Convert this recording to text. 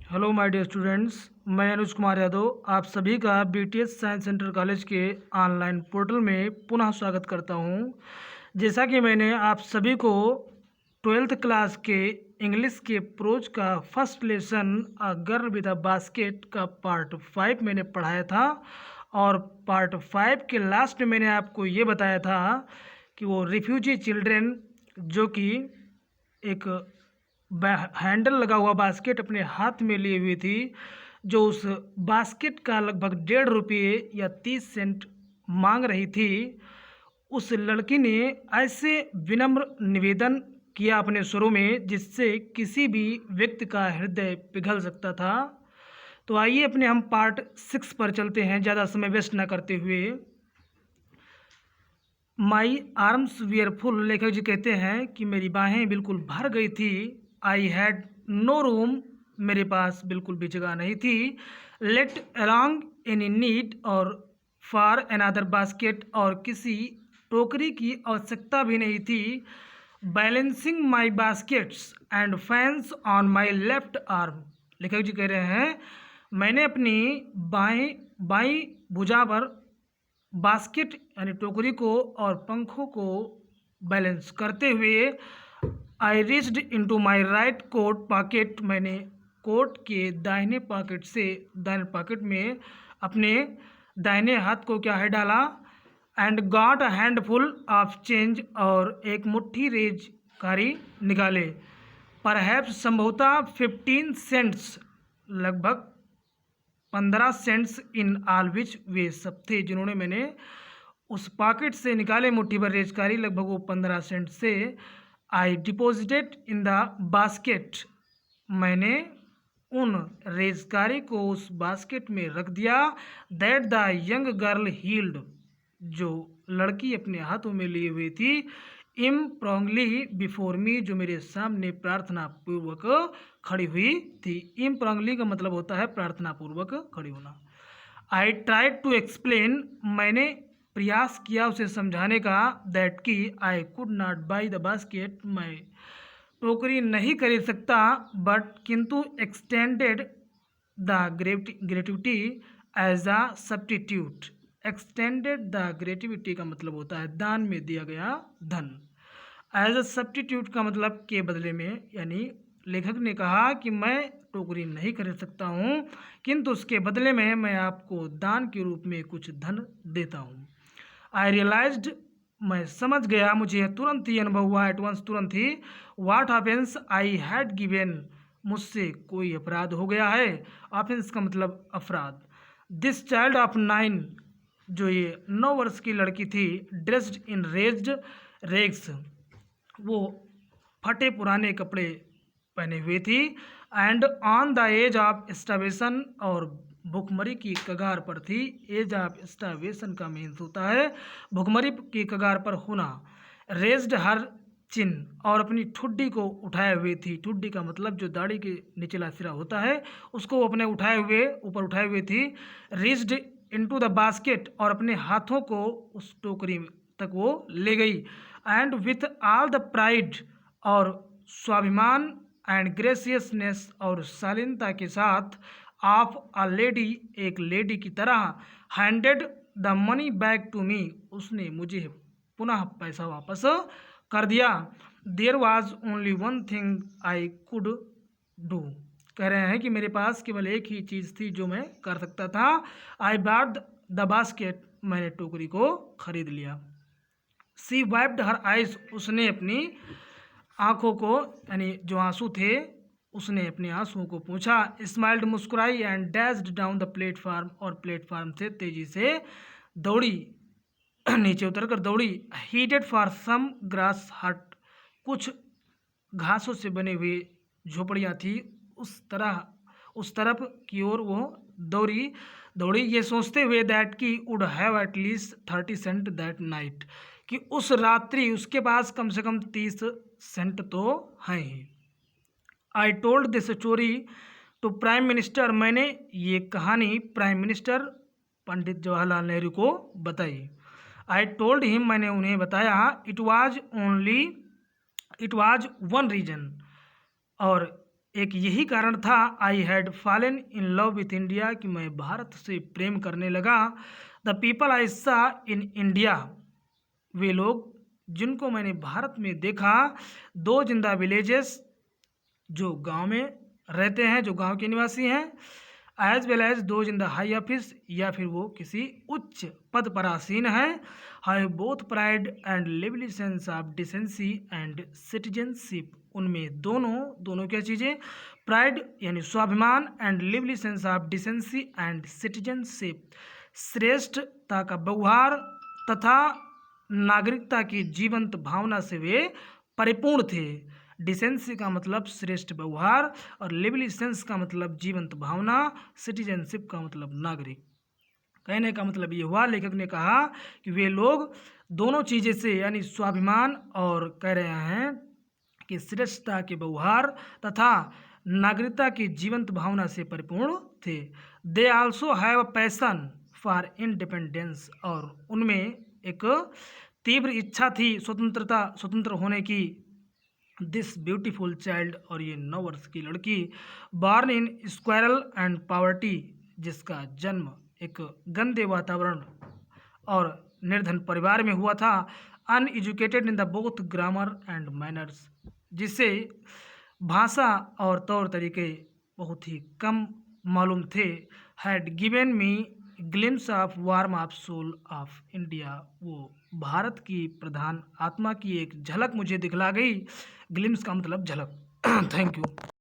Hello my dear students, मैं अनुज कुमार यादव आप सभी का बीटीएस साइंस सेंटर कॉलेज के ऑनलाइन पोर्टल में पुनः स्वागत करता हूं। जैसा कि मैंने आप सभी को 12th क्लास के इंग्लिश के प्रोज का first lesson a girl with a basket का पार्ट 5 मैंने पढ़ाया था और पार्ट 5 के लास्ट में मैंने आपको ये बताया था कि वो रिफ्यूजी चिल्ड्रेन जो कि एक हैंडल लगा हुआ बास्केट अपने हाथ में लिए हुई थी, जो उस बास्केट का लगभग 1.5 रुपये या 30 सेंट मांग रही थी। उस लड़की ने ऐसे विनम्र निवेदन किया अपने स्वरों में जिससे किसी भी व्यक्ति का हृदय पिघल सकता था। तो आइए अपने हम पार्ट 6 पर चलते हैं, ज़्यादा समय वेस्ट ना करते हुए। माई आर्म्स वेयर फुल, लेखक जी कहते हैं कि मेरी बाहें बिल्कुल भर गई थी। आई हैड नो रूम, मेरे पास बिल्कुल भी जगह नहीं थी। लेट अलॉन्ग एनी नीड और फॉर अनदर बास्केट, और किसी टोकरी की आवश्यकता भी नहीं थी। Balancing my baskets and fans on my left arm, लेखक जी कह रहे हैं मैंने अपनी बाई भुजा पर बास्केट यानी टोकरी को और पंखों को बैलेंस करते हुए I reached into my right coat pocket, मैंने कोट के दाहिने पॉकेट में अपने दाहिने हाथ को क्या है डाला। And got a handful of change, और एक मुट्ठी रेजकारी निकाले। परहैप्स, संभवतः 15 सेंट्स, लगभग 15 सेंट्स इन ऑल विच, वे सब थे जिन्होंने मैंने उस पॉकेट से निकाले मुट्ठी भर रेजकारी, लगभग वो 15 सेंट से। I deposited in the basket, मैंने उन रेजकारी को उस बास्केट में रख दिया। That the young girl healed, जो लड़की अपने हाथों में लिए हुई थी। इम्प्रॉन्गली बिफोर मी, जो मेरे सामने प्रार्थना पूर्वक खड़ी हुई थी। इम्प्रॉन्गली का मतलब होता है प्रार्थना पूर्वक खड़ी होना। आई ट्राइड टू एक्सप्लेन, मैंने प्रयास किया उसे समझाने का। दैट की I could not buy the basket, मैं टोकरी नहीं खरीद सकता। बट किंतु extended the gratuity as a substitute. Extended the gratuity का मतलब होता है दान में दिया गया धन। एज अ सब्स्टिट्यूट का मतलब के बदले में, यानी लेखक ने कहा कि मैं टोकरी नहीं खरीद सकता हूँ किंतु उसके बदले में मैं आपको दान के रूप में कुछ धन देता हूँ। आई रियलाइज्ड, मैं समझ गया, मुझे तुरंत ही अनुभव हुआ, एटवंस तुरंत ही। What offence I had given, मुझसे कोई अपराध हो गया है। ऑफेंस का मतलब अपराध। दिस चाइल्ड ऑफ 9, जो ये 9 वर्ष की लड़की थी। ड्रेस्ड इन रेज्ड रेग्स, वो फटे पुराने कपड़े पहने हुए थी। And on the edge of starvation, और भुखमरी की कगार पर थी। एज ऑफ स्टार्वेशन का मीन्स होता है भुखमरी की कगार पर होना। रेज्ड हर चिन, और अपनी ठुड्डी को उठाए हुए थी। ठुड्डी का मतलब जो दाढ़ी के निचला सिरा होता है उसको वो अपने ऊपर उठाए हुए थी। रीच्ड इनटू द बास्केट, और अपने हाथों को उस टोकरी तक वो ले गई। And with all the pride, और स्वाभिमान, एंड ग्रेसियसनेस, और शालीनता के साथ, ऑफ अ लेडी, एक लेडी की तरह, handed the money back to me, उसने मुझे पुनः पैसा वापस कर दिया। There was only one thing I could do, कह रहे हैं कि मेरे पास केवल एक ही चीज़ थी जो मैं कर सकता था। आई बॉट द बास्केट, मैंने टोकरी को खरीद लिया। सी वाइप्ड हर आइज, उसने अपनी आंखों को, यानी जो आंसू थे उसने अपने आंसुओं को पोंछा। स्माइल्ड, मुस्कुराई। And dashed down the platform, और प्लेटफार्म से तेजी से दौड़ी, नीचे उतरकर दौड़ी। हीडेड फॉर सम ग्रास हट, कुछ घासों से बने हुए झोपड़ियाँ थी, उस तरफ की ओर वो दौड़ी ये सोचते हुए दैट की would have at least 30 cent that night, कि उस रात्रि उसके पास कम से कम 30 सेंट तो हैं ही। I told this story to prime minister, मैंने ये कहानी प्राइम मिनिस्टर पंडित जवाहरलाल नेहरू को बताई। आई टोल्ड हिम, मैंने उन्हें बताया। इट वाज वन रीजन, और एक यही कारण था I had fallen in love with India कि मैं भारत से प्रेम करने लगा। द पीपल आई सा इन इंडिया, वे लोग जिनको मैंने भारत में देखा, दो जिंदा विलेजेस, जो गांव में रहते हैं, जो गांव के निवासी हैं, एज वेल एज दो इन द हाई ऑफिस, या फिर वो किसी उच्च पद पर आसीन हैं, have both pride and lively sense of decency and citizenship, उनमें दोनों क्या चीज़ें, प्राइड यानी स्वाभिमान, and lively sense of decency and citizenship, श्रेष्ठता का व्यवहार तथा नागरिकता की जीवंत भावना से वे परिपूर्ण थे। डिसेंसी का मतलब श्रेष्ठ व्यवहार और लिवली सेंस का मतलब जीवंत भावना, सिटीजनशिप का मतलब नागरिक। कहने का मतलब ये हुआ, लेखक ने कहा कि वे लोग दोनों चीज़ें से यानी स्वाभिमान और कह रहे हैं कि श्रेष्ठता के व्यवहार तथा नागरिकता की जीवंत भावना से परिपूर्ण थे। They also have a passion for independence, और उनमें एक तीव्र इच्छा थी स्वतंत्र होने की। दिस ब्यूटीफुल चाइल्ड, और ये 9 वर्ष की लड़की, born in squirrel and poverty, जिसका जन्म एक गंदे वातावरण और निर्धन परिवार में हुआ था, uneducated in the both grammar and manners, जिसे भाषा और तौर तरीके बहुत ही कम मालूम थे, had given me glimpse of warm of soul of India, वो भारत की प्रधान आत्मा की एक झलक मुझे दिखला गई। ग्लिम्स का मतलब झलक। Thank you.